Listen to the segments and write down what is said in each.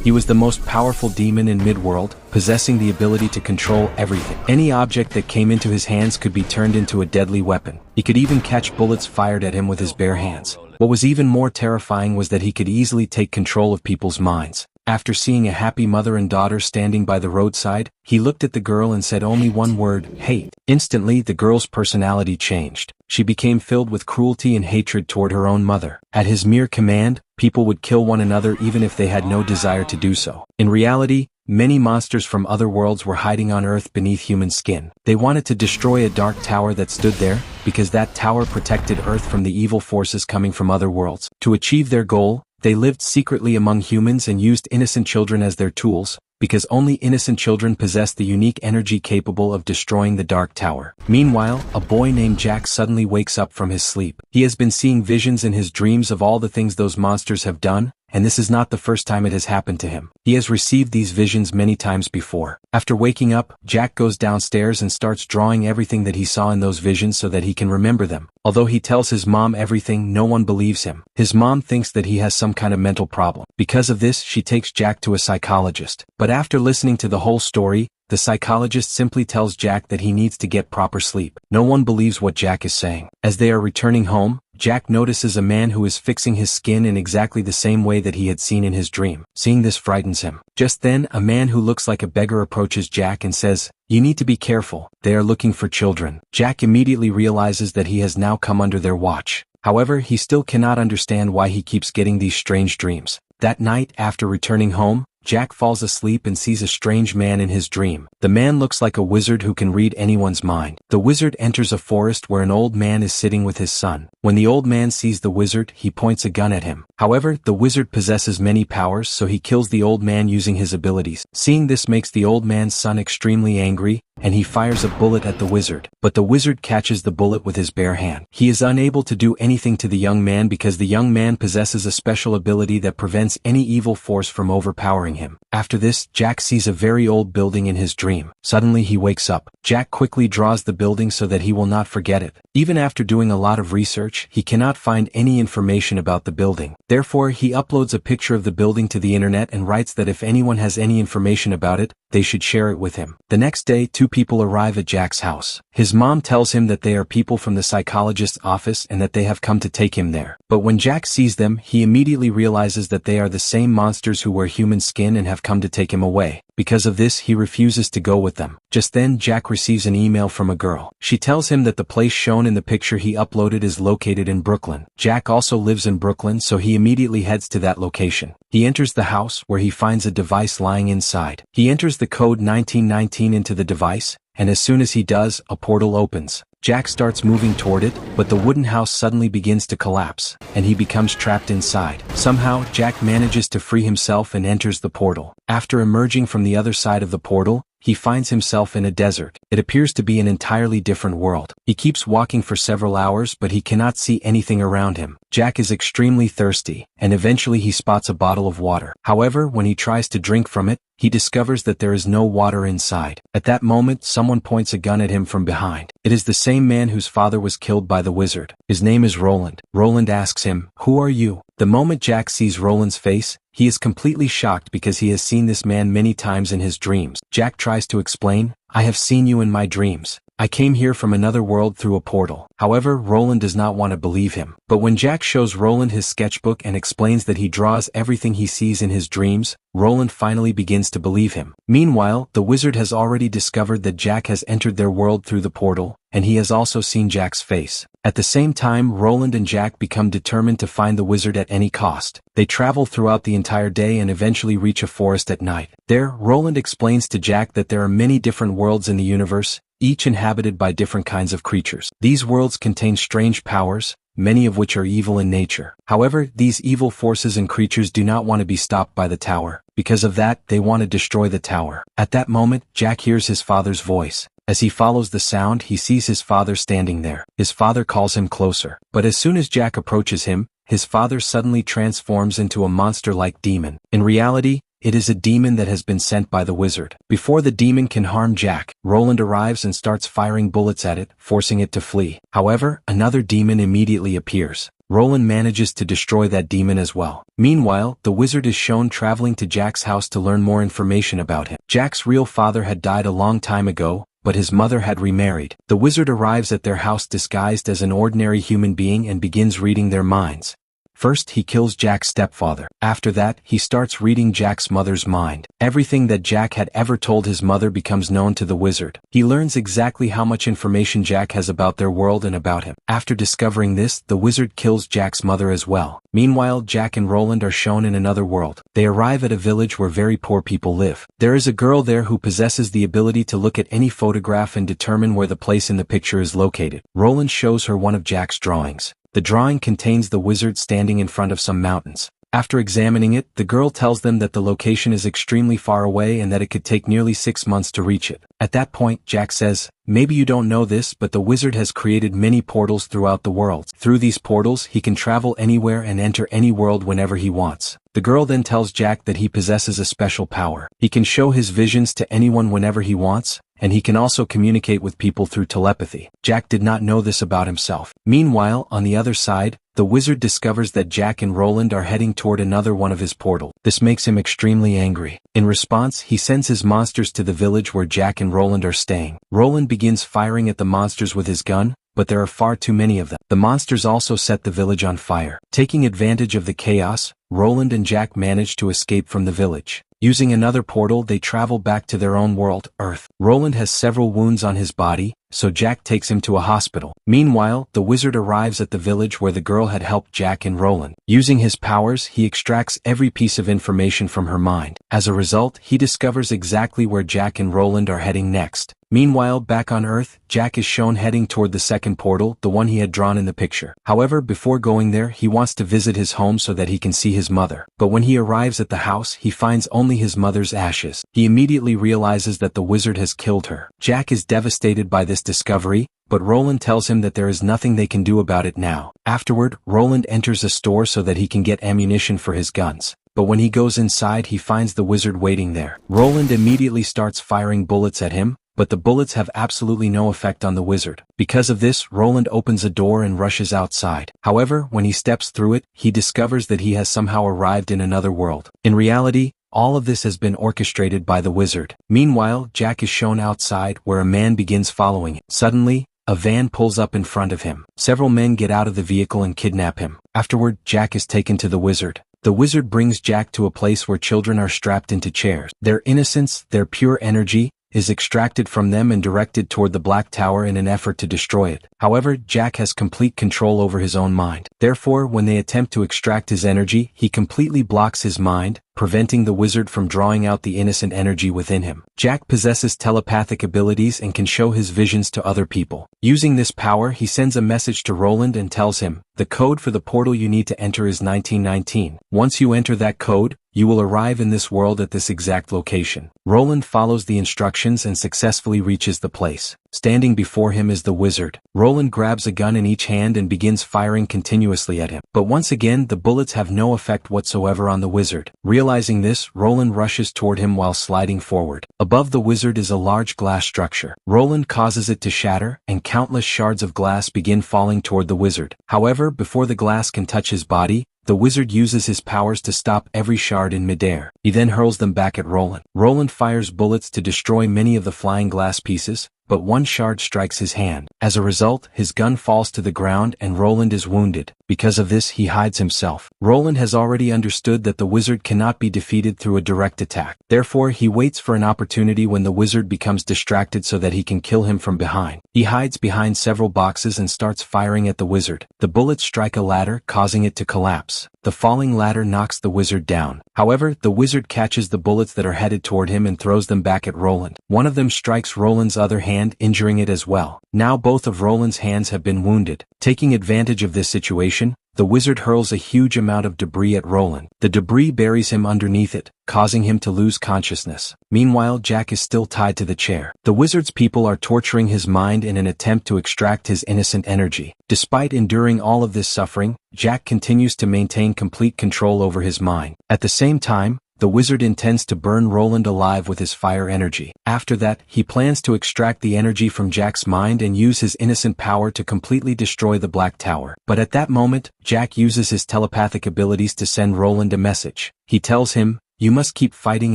He was the most powerful demon in Midworld, possessing the ability to control everything. Any object that came into his hands could be turned into a deadly weapon. He could even catch bullets fired at him with his bare hands. What was even more terrifying was that he could easily take control of people's minds. After seeing a happy mother and daughter standing by the roadside, he looked at the girl and said only one word, hate. Instantly, the girl's personality changed. She became filled with cruelty and hatred toward her own mother. At his mere command, people would kill one another even if they had no desire to do so. In reality, many monsters from other worlds were hiding on Earth beneath human skin. They wanted to destroy a dark tower that stood there, because that tower protected Earth from the evil forces coming from other worlds. To achieve their goal, they lived secretly among humans and used innocent children as their tools, because only innocent children possess the unique energy capable of destroying the Dark Tower. Meanwhile, a boy named Jack suddenly wakes up from his sleep. He has been seeing visions in his dreams of all the things those monsters have done, and this is not the first time it has happened to him. He has received these visions many times before. After waking up, Jack goes downstairs and starts drawing everything that he saw in those visions so that he can remember them. Although he tells his mom everything, no one believes him. His mom thinks that he has some kind of mental problem. Because of this, she takes Jack to a psychologist. But after listening to the whole story, the psychologist simply tells Jack that he needs to get proper sleep. No one believes what Jack is saying. As they are returning home, Jack notices a man who is fixing his skin in exactly the same way that he had seen in his dream. Seeing this frightens him. Just then, a man who looks like a beggar approaches Jack and says, "You need to be careful, they are looking for children." Jack immediately realizes that he has now come under their watch. However, he still cannot understand why he keeps getting these strange dreams. That night, after returning home, Jack falls asleep and sees a strange man in his dream. The man looks like a wizard who can read anyone's mind. The wizard enters a forest where an old man is sitting with his son. When the old man sees the wizard, he points a gun at him. However, the wizard possesses many powers, so he kills the old man using his abilities. Seeing this makes the old man's son extremely angry, and he fires a bullet at the wizard. But the wizard catches the bullet with his bare hand. He is unable to do anything to the young man because the young man possesses a special ability that prevents any evil force from overpowering him. After this, Jack sees a very old building in his dream. Suddenly he wakes up. Jack quickly draws the building so that he will not forget it. Even after doing a lot of research, he cannot find any information about the building. Therefore, he uploads a picture of the building to the internet and writes that if anyone has any information about it, they should share it with him. The next day, two people arrive at Jack's house. His mom tells him that they are people from the psychologist's office and that they have come to take him there. But when Jack sees them, he immediately realizes that they are the same monsters who wear human skin and have come to take him away. Because of this, he refuses to go with them. Just then, Jack receives an email from a girl. She tells him that the place shown in the picture he uploaded is located in Brooklyn. Jack also lives in Brooklyn, so he immediately heads to that location. He enters the house, where he finds a device lying inside. He enters the code 1919 into the device, and as soon as he does, a portal opens. Jack starts moving toward it, but the wooden house suddenly begins to collapse, and he becomes trapped inside. Somehow, Jack manages to free himself and enters the portal. After emerging from the other side of the portal, he finds himself in a desert. It appears to be an entirely different world. He keeps walking for several hours, but he cannot see anything around him. Jack is extremely thirsty, and eventually he spots a bottle of water. However, when he tries to drink from it, he discovers that there is no water inside. At that moment, someone points a gun at him from behind. It is the same man whose father was killed by the wizard. His name is Roland. Roland asks him, "Who are you?" The moment Jack sees Roland's face, he is completely shocked because he has seen this man many times in his dreams. Jack tries to explain, "I have seen you in my dreams. I came here from another world through a portal." However, Roland does not want to believe him. But when Jack shows Roland his sketchbook and explains that he draws everything he sees in his dreams, Roland finally begins to believe him. Meanwhile, the wizard has already discovered that Jack has entered their world through the portal, and he has also seen Jack's face. At the same time, Roland and Jack become determined to find the wizard at any cost. They travel throughout the entire day and eventually reach a forest at night. There, Roland explains to Jack that there are many different worlds in the universe, each inhabited by different kinds of creatures. These worlds contain strange powers, many of which are evil in nature. However, these evil forces and creatures do not want to be stopped by the tower. Because of that, they want to destroy the tower. At that moment, Jack hears his father's voice. As he follows the sound, he sees his father standing there. His father calls him closer. But as soon as Jack approaches him, his father suddenly transforms into a monster-like demon. In reality, it is a demon that has been sent by the wizard. Before the demon can harm Jack, Roland arrives and starts firing bullets at it, forcing it to flee. However, another demon immediately appears. Roland manages to destroy that demon as well. Meanwhile, the wizard is shown traveling to Jack's house to learn more information about him. Jack's real father had died a long time ago, but his mother had remarried. The wizard arrives at their house disguised as an ordinary human being and begins reading their minds. First, he kills Jack's stepfather. After that, he starts reading Jack's mother's mind. Everything that Jack had ever told his mother becomes known to the wizard. He learns exactly how much information Jack has about their world and about him. After discovering this, the wizard kills Jack's mother as well. Meanwhile, Jack and Roland are shown in another world. They arrive at a village where very poor people live. There is a girl there who possesses the ability to look at any photograph and determine where the place in the picture is located. Roland shows her one of Jack's drawings. The drawing contains the wizard standing in front of some mountains. After examining it, the girl tells them that the location is extremely far away and that it could take nearly 6 months to reach it. At that point, Jack says, "Maybe you don't know this, but the wizard has created many portals throughout the world. Through these portals, he can travel anywhere and enter any world whenever he wants." The girl then tells Jack that he possesses a special power. He can show his visions to anyone whenever he wants, and he can also communicate with people through telepathy. Jack did not know this about himself. Meanwhile, on the other side, the wizard discovers that Jack and Roland are heading toward another one of his portals. This makes him extremely angry. In response, he sends his monsters to the village where Jack and Roland are staying. Roland begins firing at the monsters with his gun, but there are far too many of them. The monsters also set the village on fire. Taking advantage of the chaos, Roland and Jack manage to escape from the village. Using another portal, they travel back to their own world, Earth. Roland has several wounds on his body, so Jack takes him to a hospital. Meanwhile, the wizard arrives at the village where the girl had helped Jack and Roland. Using his powers, he extracts every piece of information from her mind. As a result, he discovers exactly where Jack and Roland are heading next. Meanwhile, back on Earth, Jack is shown heading toward the second portal, the one he had drawn in the picture. However, before going there, he wants to visit his home so that he can see his mother. But when he arrives at the house, he finds only his mother's ashes. He immediately realizes that the wizard has killed her. Jack is devastated by this discovery, but Roland tells him that there is nothing they can do about it now. Afterward, Roland enters a store so that he can get ammunition for his guns. But when he goes inside, he finds the wizard waiting there. Roland immediately starts firing bullets at him, but the bullets have absolutely no effect on the wizard. Because of this, Roland opens a door and rushes outside. However, when he steps through it, he discovers that he has somehow arrived in another world. In reality, all of this has been orchestrated by the wizard. Meanwhile, Jack is shown outside where a man begins following him. Suddenly, a van pulls up in front of him. Several men get out of the vehicle and kidnap him. Afterward, Jack is taken to the wizard. The wizard brings Jack to a place where children are strapped into chairs. Their innocence, their pure energy, is extracted from them and directed toward the Black Tower in an effort to destroy it. However, Jack has complete control over his own mind. Therefore, when they attempt to extract his energy, he completely blocks his mind, preventing the wizard from drawing out the innocent energy within him. Jack possesses telepathic abilities and can show his visions to other people. Using this power, he sends a message to Roland and tells him, "The code for the portal you need to enter is 1919. Once you enter that code, you will arrive in this world at this exact location." Roland follows the instructions and successfully reaches the place. Standing before him is the wizard. Roland grabs a gun in each hand and begins firing continuously at him. But once again, the bullets have no effect whatsoever on the wizard. Realizing this, Roland rushes toward him while sliding forward. Above the wizard is a large glass structure. Roland causes it to shatter, and countless shards of glass begin falling toward the wizard. However, before the glass can touch his body, the wizard uses his powers to stop every shard in midair. He then hurls them back at Roland. Roland fires bullets to destroy many of the flying glass pieces, but one shard strikes his hand. As a result, his gun falls to the ground and Roland is wounded. Because of this, he hides himself. Roland has already understood that the wizard cannot be defeated through a direct attack. Therefore, he waits for an opportunity when the wizard becomes distracted so that he can kill him from behind. He hides behind several boxes and starts firing at the wizard. The bullets strike a ladder, causing it to collapse. The falling ladder knocks the wizard down. However, the wizard catches the bullets that are headed toward him and throws them back at Roland. One of them strikes Roland's other hand, injuring it as well. Now both of Roland's hands have been wounded. Taking advantage of this situation, the wizard hurls a huge amount of debris at Roland. The debris buries him underneath it, causing him to lose consciousness. Meanwhile, Jack is still tied to the chair. The wizard's people are torturing his mind in an attempt to extract his innocent energy. Despite enduring all of this suffering, Jack continues to maintain complete control over his mind. At the same time, The wizard intends to burn Roland alive with his fire energy. After that, he plans to extract the energy from Jack's mind and use his innocent power to completely destroy the Black Tower. But at that moment, Jack uses his telepathic abilities to send Roland a message. He tells him, "You must keep fighting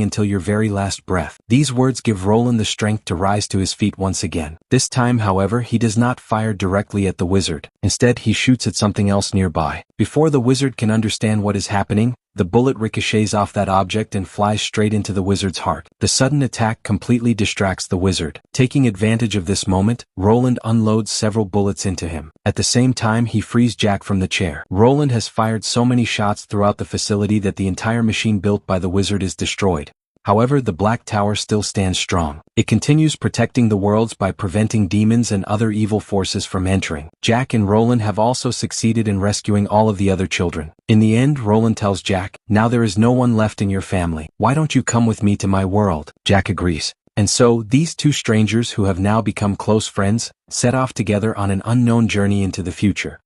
until your very last breath." These words give Roland the strength to rise to his feet once again. This time, however, he does not fire directly at the wizard. Instead, he shoots at something else nearby. Before the wizard can understand what is happening, the bullet ricochets off that object and flies straight into the wizard's heart. The sudden attack completely distracts the wizard. Taking advantage of this moment, Roland unloads several bullets into him. At the same time, he frees Jack from the chair. Roland has fired so many shots throughout the facility that the entire machine built by the wizard is destroyed. However, the Black Tower still stands strong. It continues protecting the worlds by preventing demons and other evil forces from entering. Jack and Roland have also succeeded in rescuing all of the other children. In the end, Roland tells Jack, "Now there is no one left in your family. Why don't you come with me to my world?" Jack agrees. And so, these two strangers who have now become close friends, set off together on an unknown journey into the future.